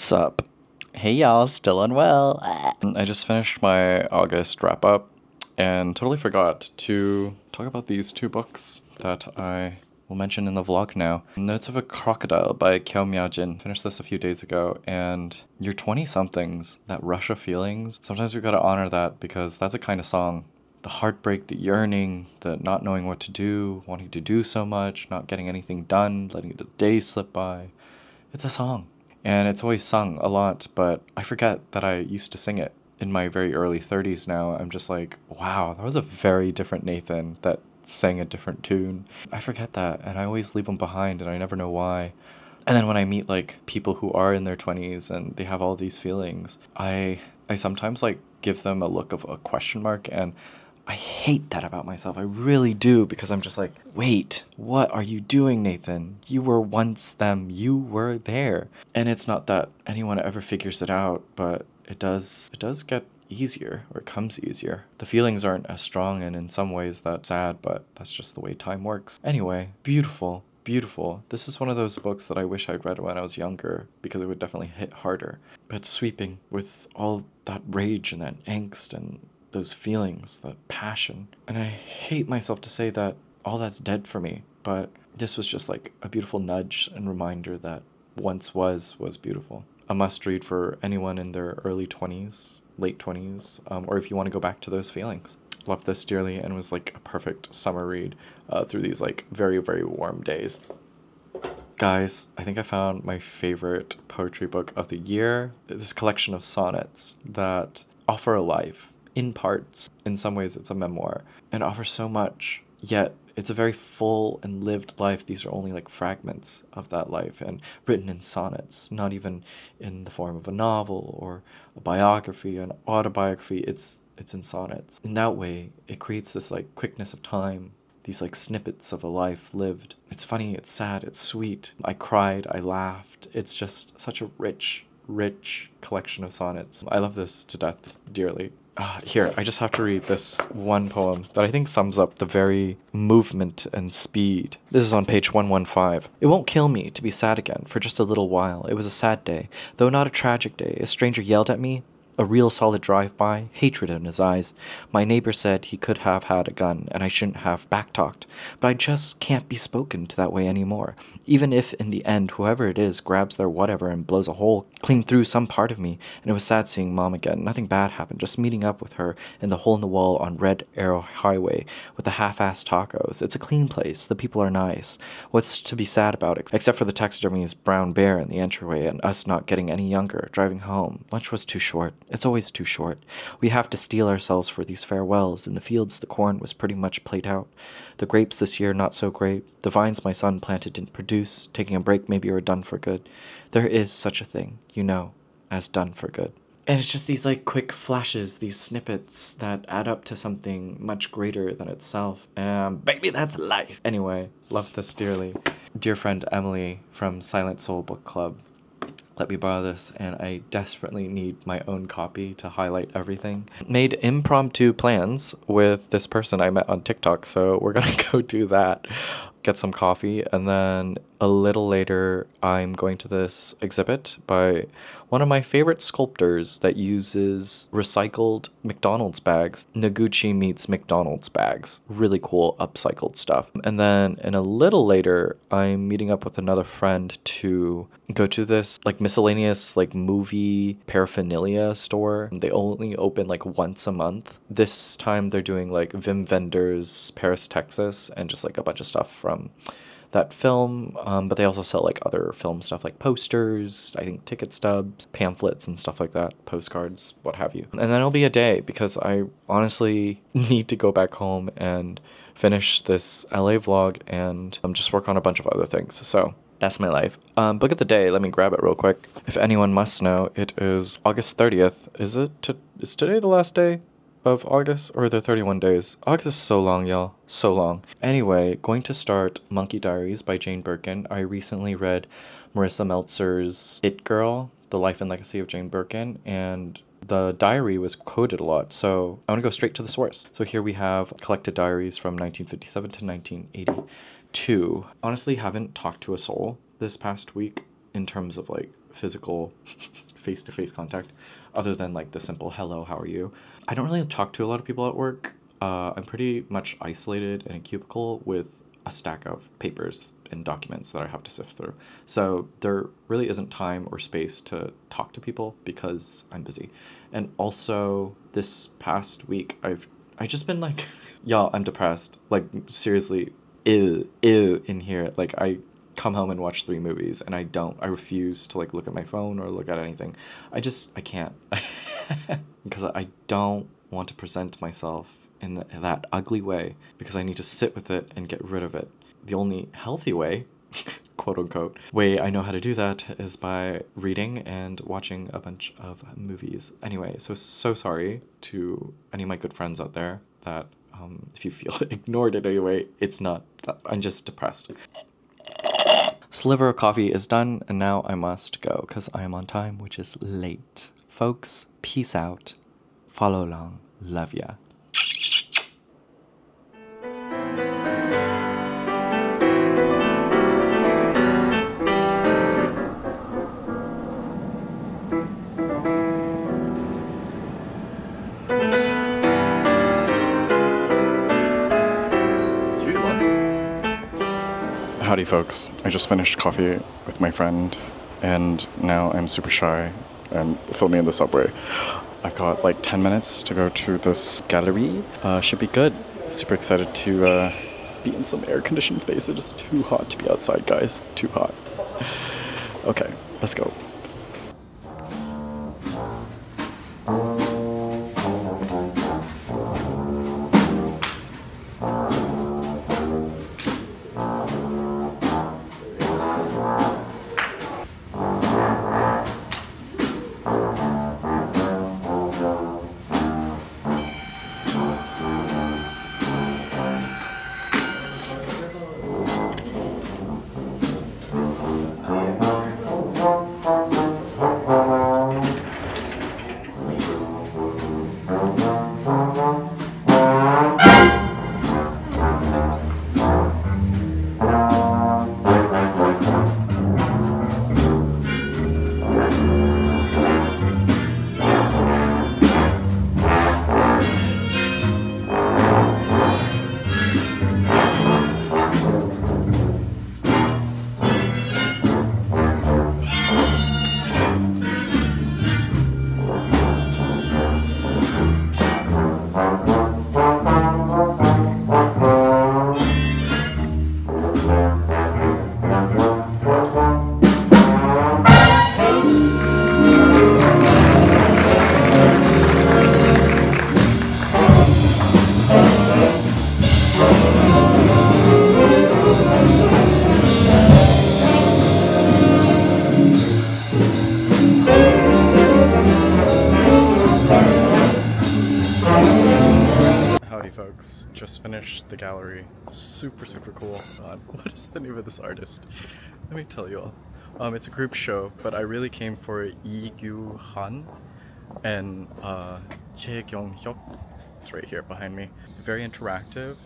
What's up? Hey y'all, still unwell. I just finished my August wrap up and totally forgot to talk about these two books that I will mention in the vlog now. Notes of a Crocodile by Miaojin. Finished this a few days ago, and your 20-somethings, that rush of feelings, sometimes we gotta honor that because that's a kind of song. The heartbreak, the yearning, the not knowing what to do, wanting to do so much, not getting anything done, letting the days slip by. It's a song. And it's always sung a lot, but I forget that I used to sing it. In my very early 30s now, I'm just like, wow, that was a very different Nathan that sang a different tune. I forget that, and I always leave them behind, and I never know why. And then when I meet, like, people who are in their 20s and they have all these feelings, I sometimes, like, give them a look of a question mark, and I hate that about myself. I really do, because I'm just like, wait, what are you doing, Nathan? You were once them. You were there. And it's not that anyone ever figures it out, but it does get easier, or it comes easier. The feelings aren't as strong, and in some ways that's sad, but that's just the way time works. Anyway, beautiful. Beautiful. This is one of those books that I wish I'd read when I was younger, because it would definitely hit harder. But sweeping with all that rage and that angst and those feelings, that passion. And I hate myself to say that all that's dead for me, but this was just like a beautiful nudge and reminder that once was beautiful. A must read for anyone in their early 20s, late 20s, or if you want to go back to those feelings. Loved this dearly, and was like a perfect summer read through these like very, very warm days. Guys, I think I found my favorite poetry book of the year. This collection of sonnets that offer a life. In parts, in some ways it's a memoir, and offers so much, yet it's a very full and lived life. These are only like fragments of that life, and written in sonnets, not even in the form of a novel or a biography, an autobiography. It's in sonnets. In that way, it creates this like quickness of time, these like snippets of a life lived. It's funny, it's sad, it's sweet. I cried, I laughed. It's just such a rich collection of sonnets. I love this to death dearly. Here, I just have to read this one poem that I think sums up the very movement and speed. This is on page 115. It won't kill me to be sad again for just a little while. It was a sad day, though not a tragic day. A stranger yelled at me. A real solid drive-by, hatred in his eyes. My neighbor said he could have had a gun and I shouldn't have backtalked, but I just can't be spoken to that way anymore. Even if in the end whoever it is grabs their whatever and blows a hole clean through some part of me. And it was sad seeing Mom again. Nothing bad happened, just meeting up with her in the hole in the wall on Red Arrow Highway with the half-assed tacos. It's a clean place, the people are nice. What's to be sad about it? Except for the taxidermy's brown bear in the entryway and us not getting any younger, driving home. Lunch was too short. It's always too short. We have to steel ourselves for these farewells. In the fields, the corn was pretty much played out. The grapes this year, not so great. The vines my son planted didn't produce. Taking a break maybe or done for good. There is such a thing, you know, as done for good. And it's just these like quick flashes, these snippets that add up to something much greater than itself. And baby, that's life. Anyway, love this dearly. Dear friend Emily from Silent Soul Book Club let me borrow this, and I desperately need my own copy to highlight everything. Made impromptu plans with this person I met on TikTok, so we're gonna go do that. Get some coffee, and then a little later I'm going to this exhibit by one of my favorite sculptors that uses recycled McDonald's bags. Noguchi meets McDonald's bags. Really cool upcycled stuff. And then in a little later I'm meeting up with another friend to go to this like miscellaneous like movie paraphernalia store. They only open like once a month. This time they're doing like Wim Wenders Paris, Texas, and just like a bunch of stuff from that film, but they also sell like other film stuff like posters, I think ticket stubs, pamphlets and stuff like that, postcards, what have you. And then it'll be a day because I honestly need to go back home and finish this LA vlog and just work on a bunch of other things. So that's my life. Book of the day, let me grab it real quick. If anyone must know, it is August 30th. Is today the last day of August, or are there 31 days? August is so long, y'all. So long. Anyway, going to start Munkey Diaries by Jane Birkin. I recently read Marissa Meltzer's It Girl, The Life and Legacy of Jane Birkin, and the diary was quoted a lot, so I want to go straight to the source. So here we have collected diaries from 1957 to 1982. Honestly, haven't talked to a soul this past week in terms of like physical face-to-face contact, other than like the simple hello, how are you. I don't really talk to a lot of people at work. I'm pretty much isolated in a cubicle with a stack of papers and documents that I have to sift through. So there really isn't time or space to talk to people because I'm busy. And also this past week I just been like, y'all, I'm depressed. Like seriously, ill in here. Like I come home and watch 3 movies and I refuse to like look at my phone or look at anything. I can't because I don't want to present myself in that ugly way, because I need to sit with it and get rid of it. The only healthy way, quote unquote, way I know how to do that is by reading and watching a bunch of movies. Anyway, so sorry to any of my good friends out there that if you feel ignored in any way, it's not that. I'm just depressed. Sliver of coffee is done, and now I must go because I am on time, which is late. Folks, peace out. Follow along. Love ya. Howdy folks, I just finished coffee with my friend and now I'm super shy and filming in the subway. I've got like 10 minutes to go to this gallery. Should be good. Super excited to be in some air-conditioned space. It is too hot to be outside, guys. Too hot. Okay, let's go. Just finished the gallery. Super cool. What is the name of this artist? Let me tell you all. It's a group show, but I really came for Lee Gyu Han and Jae Kyung Hyuk. It's right here behind me. Very interactive.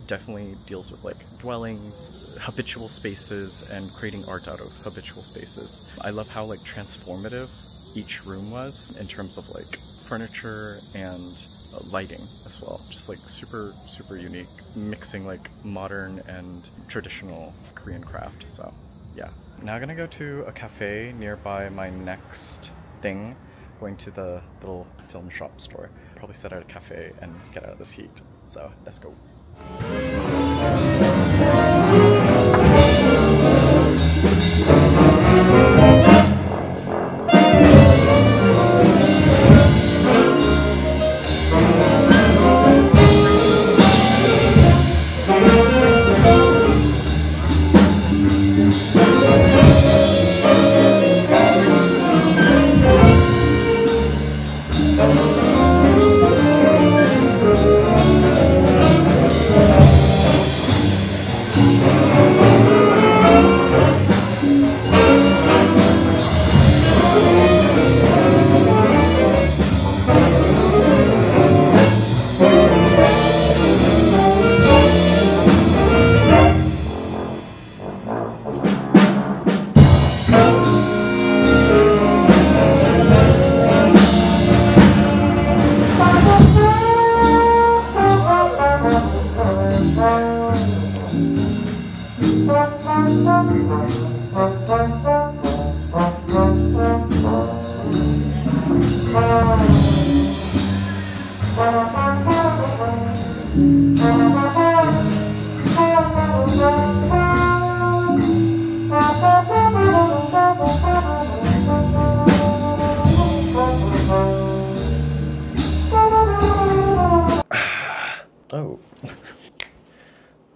Definitely deals with like dwellings, habitual spaces, and creating art out of habitual spaces. I love how like transformative each room was in terms of like furniture and lighting as well. Just like super unique, mixing like modern and traditional Korean craft. So yeah, now I'm gonna go to a cafe nearby my next thing, going to the little film shop store. Probably sit at a cafe and get out of this heat. So let's go. Oh.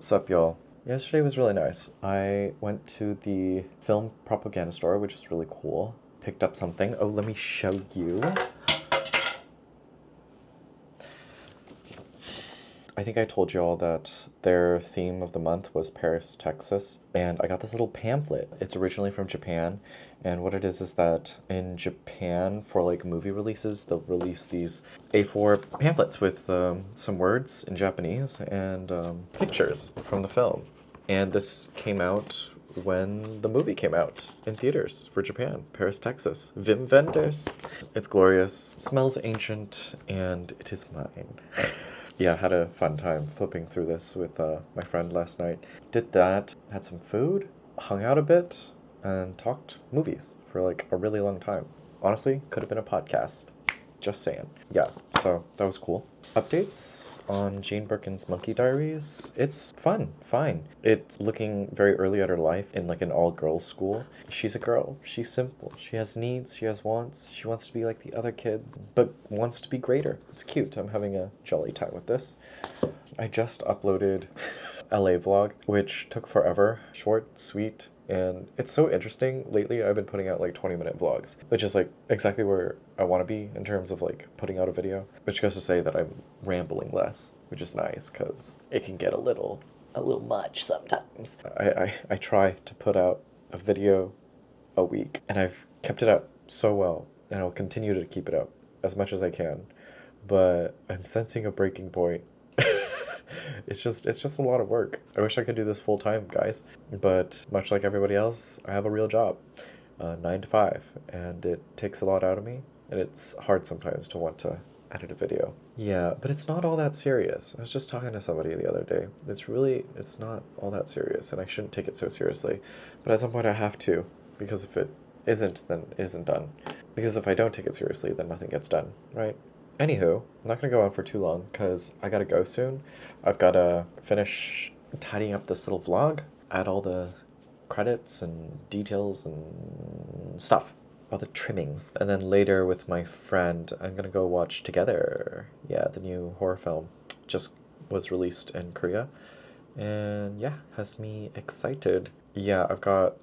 Sup, y'all? Yesterday was really nice. I went to the film propaganda store, which is really cool. Picked up something. Oh, let me show you. I think I told you all that their theme of the month was Paris, Texas, and I got this little pamphlet. It's originally from Japan, and what it is that in Japan, for like movie releases, they'll release these A4 pamphlets with some words in Japanese and pictures from the film. And this came out when the movie came out in theaters for Japan, Paris, Texas. Vim Vendors. It's glorious, smells ancient, and it is mine. Yeah, had a fun time flipping through this with my friend last night. Did that, had some food, hung out a bit, and talked movies for like a really long time. Honestly, could have been a podcast. Just saying. Yeah, so that was cool. Updates on Jane Birkin's Munkey Diaries. It's fun, fine. It's looking very early at her life in like an all-girls school. She's a girl. She's simple. She has needs. She has wants. She wants to be like the other kids, but wants to be greater. It's cute. I'm having a jolly time with this. I just uploaded LA vlog, which took forever. Short, sweet, and it's so interesting. Lately, I've been putting out like 20-minute vlogs, which is like exactly where I want to be in terms of like putting out a video, which goes to say that I'm rambling less, which is nice because it can get a little much sometimes. I try to put out a video a week, and I've kept it up so well, and I'll continue to keep it up as much as I can, but I'm sensing a breaking point. It's just a lot of work. I wish I could do this full time, guys, but much like everybody else, I have a real job, 9 to 5, and it takes a lot out of me, and it's hard sometimes to want to edit a video. Yeah, but it's not all that serious. I was just talking to somebody the other day. It's not all that serious, and I shouldn't take it so seriously, but at some point I have to, because if it isn't, then it isn't done. Because if I don't take it seriously, then nothing gets done, right? Anywho, I'm not gonna go on for too long because I gotta go soon. I've gotta finish tidying up this little vlog, add all the credits and details and stuff, all the trimmings. And then later with my friend, I'm gonna go watch Together. Yeah, the new horror film just was released in Korea. And yeah, has me excited. Yeah,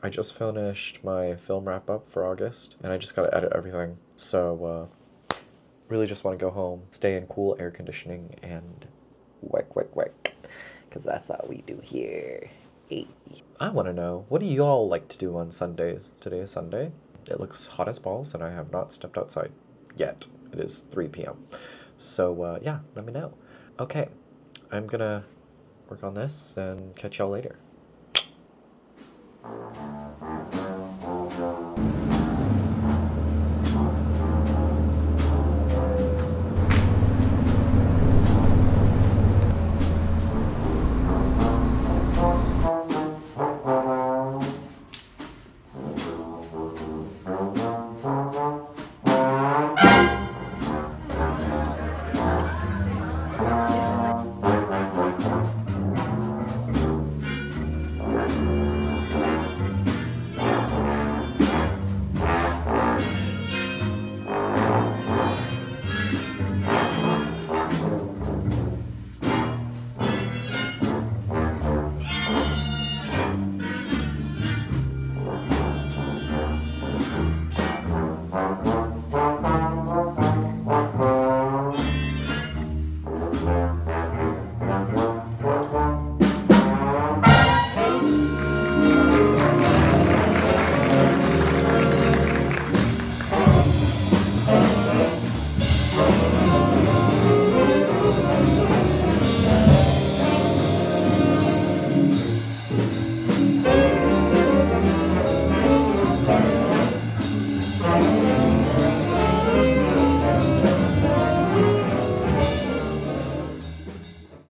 I just finished my film wrap up for August, and I just gotta edit everything. So, really just want to go home, stay in cool air conditioning, and work, because that's how we do here. Hey. I want to know, what do you all like to do on Sundays? Today is Sunday. It looks hot as balls, and I have not stepped outside yet. It is 3 p.m. So, yeah, let me know. Okay, I'm gonna work on this and catch y'all later.